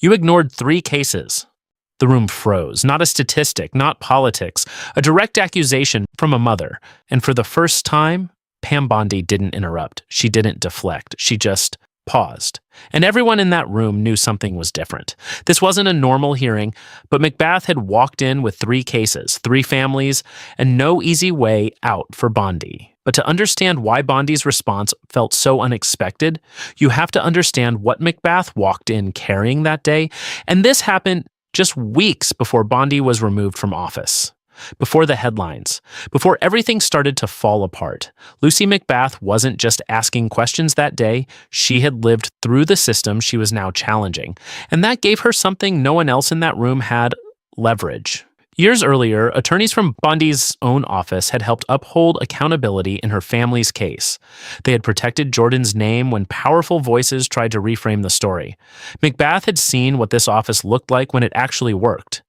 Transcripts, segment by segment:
You ignored 3 cases. The room froze. Not a statistic, not politics, a direct accusation from a mother. And for the first time, Pam Bondi didn't interrupt. She didn't deflect. She just paused. And everyone in that room knew something was different. This wasn't a normal hearing, but McBath had walked in with 3 cases, 3 families, and no easy way out for Bondi. But to understand why Bondi's response felt so unexpected, you have to understand what McBath walked in carrying that day, and this happened just weeks before Bondi was removed from office. Before the headlines, before everything started to fall apart, Lucy McBath wasn't just asking questions that day, she had lived through the system she was now challenging, and that gave her something no one else in that room had: leverage. Years earlier, attorneys from Bondi's own office had helped uphold accountability in her family's case. They had protected Jordan's name when powerful voices tried to reframe the story. McBath had seen what this office looked like when it actually worked.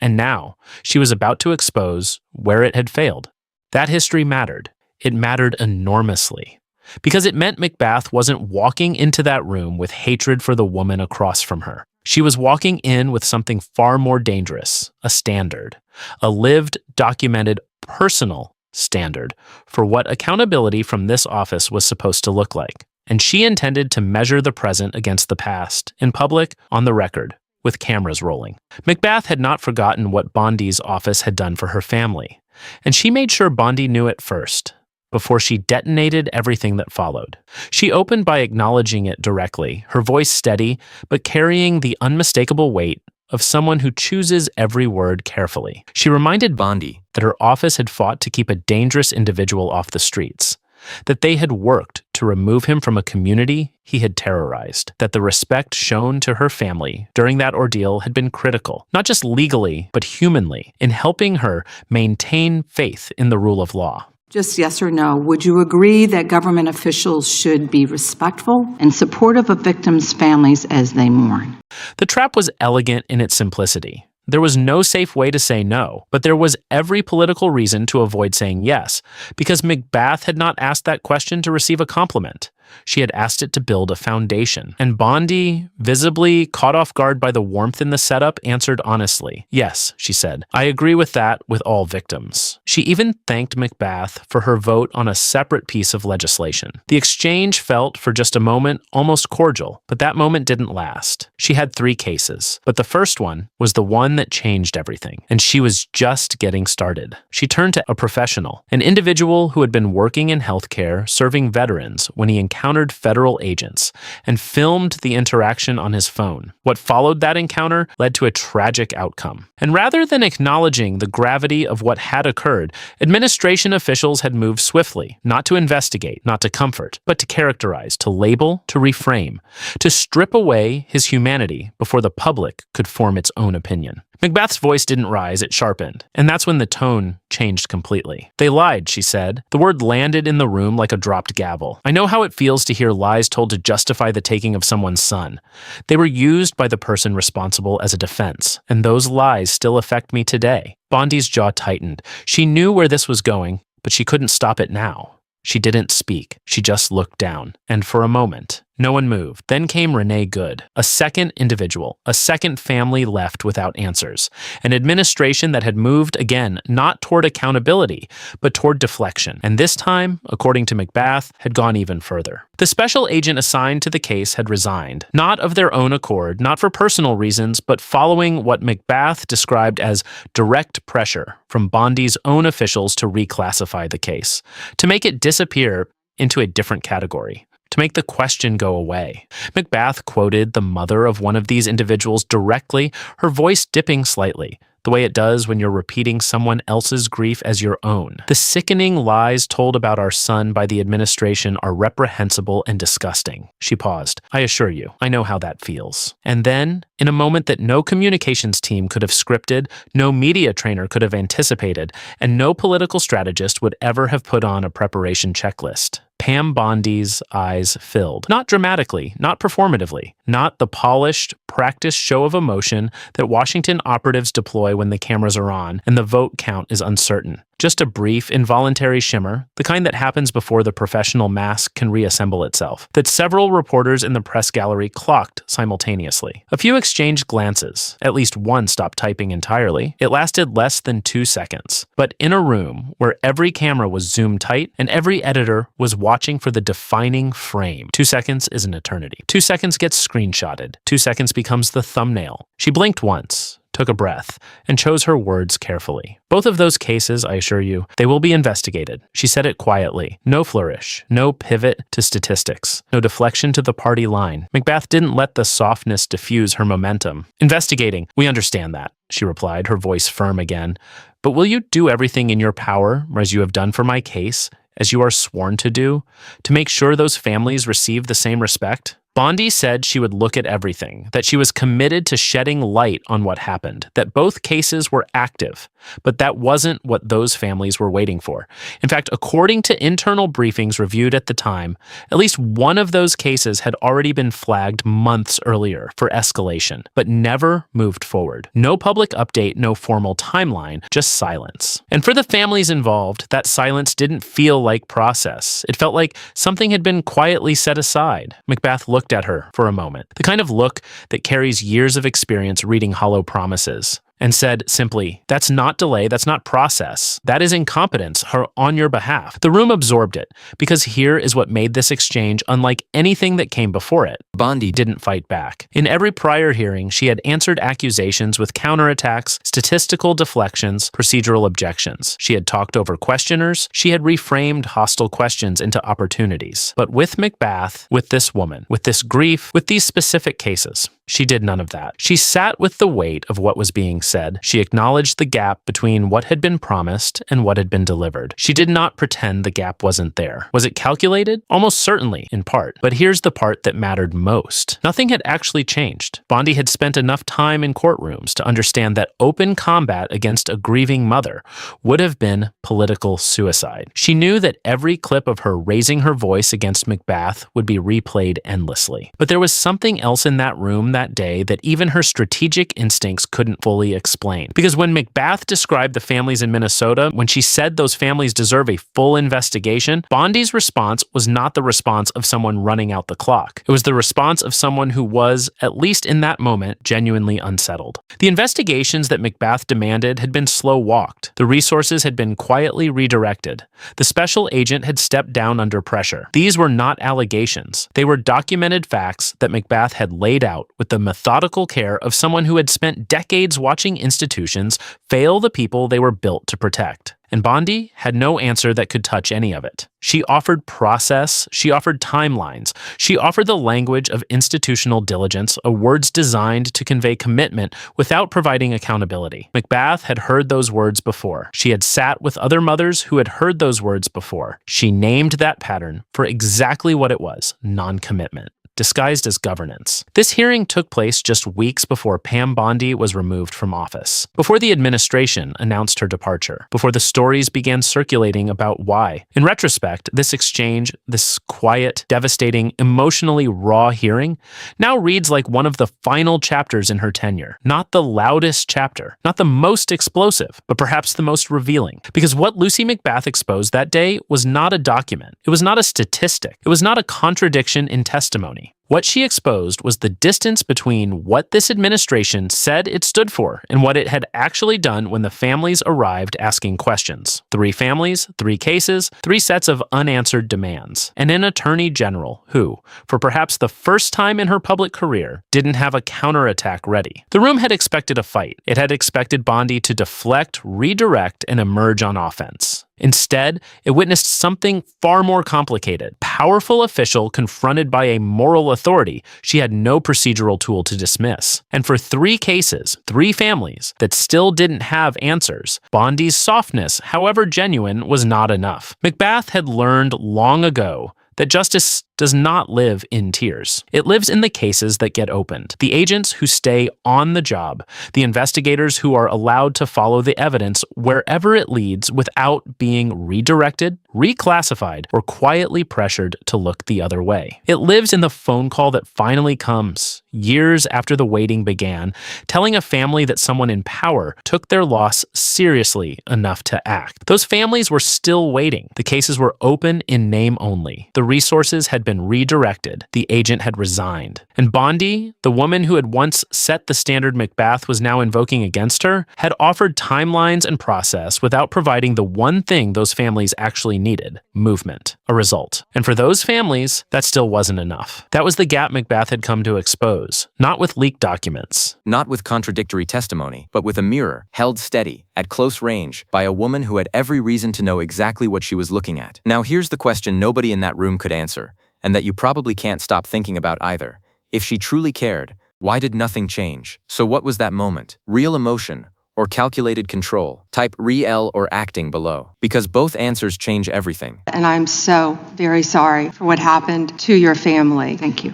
And now, she was about to expose where it had failed. That history mattered. It mattered enormously. Because it meant McBath wasn't walking into that room with hatred for the woman across from her. She was walking in with something far more dangerous: a standard. A lived, documented, personal standard for what accountability from this office was supposed to look like. And she intended to measure the present against the past, in public, on the record, with cameras rolling. McBath had not forgotten what Bondi's office had done for her family, and she made sure Bondi knew it first, before she detonated everything that followed. She opened by acknowledging it directly, her voice steady, but carrying the unmistakable weight of someone who chooses every word carefully. She reminded Bondi that her office had fought to keep a dangerous individual off the streets, that they had worked to remove him from a community he had terrorized, that the respect shown to her family during that ordeal had been critical, not just legally, but humanly, in helping her maintain faith in the rule of law. Just yes or no, would you agree that government officials should be respectful and supportive of victims' families as they mourn? The trap was elegant in its simplicity. There was no safe way to say no, but there was every political reason to avoid saying yes, because McBath had not asked that question to receive a compliment. She had asked it to build a foundation. And Bondi, visibly caught off guard by the warmth in the setup, answered honestly. Yes, she said, I agree with that with all victims. She even thanked McBath for her vote on a separate piece of legislation. The exchange felt, for just a moment, almost cordial, but that moment didn't last. She had 3 cases, but the first one was the one that changed everything, and she was just getting started. She turned to a professional, an individual who had been working in healthcare, serving veterans when he encountered federal agents, and filmed the interaction on his phone. What followed that encounter led to a tragic outcome. And rather than acknowledging the gravity of what had occurred, administration officials had moved swiftly, not to investigate, not to comfort, but to characterize, to label, to reframe, to strip away his humanity before the public could form its own opinion. McBath's voice didn't rise, it sharpened, and that's when the tone changed completely. They lied, she said. The word landed in the room like a dropped gavel. I know how it feels to hear lies told to justify the taking of someone's son. They were used by the person responsible as a defense, and those lies still affect me today. Bondi's jaw tightened. She knew where this was going, but she couldn't stop it now. She didn't speak. She just looked down. And for a moment, no one moved. Then came Renee Good, a second individual, a second family left without answers. An administration that had moved again, not toward accountability, but toward deflection. And this time, according to McBath, had gone even further. The special agent assigned to the case had resigned, not of their own accord, not for personal reasons, but following what McBath described as direct pressure from Bondi's own officials to reclassify the case, to make it disappear into a different category, to make the question go away. McBath quoted the mother of one of these individuals directly, her voice dipping slightly, the way it does when you're repeating someone else's grief as your own. The sickening lies told about our son by the administration are reprehensible and disgusting. She paused. I assure you, I know how that feels. And then, in a moment that no communications team could have scripted, no media trainer could have anticipated, and no political strategist would ever have put on a preparation checklist, Pam Bondi's eyes filled. Not dramatically, not performatively, not the polished, practiced show of emotion that Washington operatives deploy when the cameras are on and the vote count is uncertain. just a brief, involuntary shimmer, the kind that happens before the professional mask can reassemble itself, that several reporters in the press gallery clocked simultaneously. A few exchanged glances. At least one stopped typing entirely. It lasted less than 2 seconds. But in a room where every camera was zoomed tight and every editor was watching for the defining frame, 2 seconds is an eternity. 2 seconds gets screenshotted. 2 seconds becomes the thumbnail. She blinked once, took a breath, and chose her words carefully. Both of those cases, I assure you, they will be investigated. She said it quietly. No flourish, no pivot to statistics, no deflection to the party line. McBath didn't let the softness diffuse her momentum. Investigating, we understand that, she replied, her voice firm again. But will you do everything in your power, as you have done for my case, as you are sworn to do, to make sure those families receive the same respect? Bondi said she would look at everything, that she was committed to shedding light on what happened, that both cases were active, but that wasn't what those families were waiting for. In fact, according to internal briefings reviewed at the time, at least one of those cases had already been flagged months earlier for escalation, but never moved forward. No public update, no formal timeline, just silence. And for the families involved, that silence didn't feel like process. It felt like something had been quietly set aside. McBath looked at her for a moment, the kind of look that carries years of experience reading hollow promises, and said simply, "That's not delay, that's not process. That is incompetence on your behalf." The room absorbed it, because here is what made this exchange unlike anything that came before it. Bondi didn't fight back. In every prior hearing, she had answered accusations with counterattacks, statistical deflections, procedural objections. She had talked over questioners. She had reframed hostile questions into opportunities. But with McBath, with this woman, with this grief, with these specific cases, she did none of that. She sat with the weight of what was being said. She acknowledged the gap between what had been promised and what had been delivered. She did not pretend the gap wasn't there. Was it calculated? Almost certainly, in part. But here's the part that mattered most. Nothing had actually changed. Bondi had spent enough time in courtrooms to understand that open combat against a grieving mother would have been political suicide. She knew that every clip of her raising her voice against McBath would be replayed endlessly. But there was something else in that room that day that even her strategic instincts couldn't fully explain. Because when McBath described the families in Minnesota, when she said those families deserve a full investigation, Bondi's response was not the response of someone running out the clock. It was the response of someone who was, at least in that moment, genuinely unsettled. The investigations that McBath demanded had been slow-walked. The resources had been quietly redirected. The special agent had stepped down under pressure. These were not allegations. They were documented facts that McBath had laid out with the methodical care of someone who had spent decades watching institutions fail the people they were built to protect. And Bondi had no answer that could touch any of it. She offered process, she offered timelines, she offered the language of institutional diligence, words designed to convey commitment without providing accountability. McBath had heard those words before. She had sat with other mothers who had heard those words before. She named that pattern for exactly what it was: non-commitment, disguised as governance. This hearing took place just weeks before Pam Bondi was removed from office, before the administration announced her departure, before the stories began circulating about why. In retrospect, this exchange, this quiet, devastating, emotionally raw hearing, now reads like one of the final chapters in her tenure. Not the loudest chapter, not the most explosive, but perhaps the most revealing. Because what Lucy McBath exposed that day was not a document. It was not a statistic. It was not a contradiction in testimony. What she exposed was the distance between what this administration said it stood for and what it had actually done when the families arrived asking questions. 3 families, 3 cases, 3 sets of unanswered demands, and an attorney general who, for perhaps the first time in her public career, didn't have a counterattack ready. The room had expected a fight. It had expected Bondi to deflect, redirect, and emerge on offense. Instead, it witnessed something far more complicated. Powerful official confronted by a moral authority she had no procedural tool to dismiss. And for 3 cases, 3 families that still didn't have answers, Bondi's softness, however genuine, was not enough. McBath had learned long ago that justice does not live in tears. It lives in the cases that get opened, the agents who stay on the job, the investigators who are allowed to follow the evidence wherever it leads without being redirected, reclassified, or quietly pressured to look the other way. It lives in the phone call that finally comes, years after the waiting began, telling a family that someone in power took their loss seriously enough to act. Those families were still waiting. The cases were open in name only. The resources had been redirected. The agent had resigned. And Bondi, the woman who had once set the standard McBath was now invoking against her, had offered timelines and process without providing the one thing those families actually needed: movement, a result. And for those families, that still wasn't enough. That was the gap McBath had come to expose, not with leaked documents, not with contradictory testimony, but with a mirror held steady, at close range, by a woman who had every reason to know exactly what she was looking at. Now here's the question nobody in that room could answer, and that you probably can't stop thinking about either. If she truly cared, why did nothing change? So what was that moment? Real emotion or calculated control? Type real or acting below, because both answers change everything. And I'm so very sorry for what happened to your family. Thank you.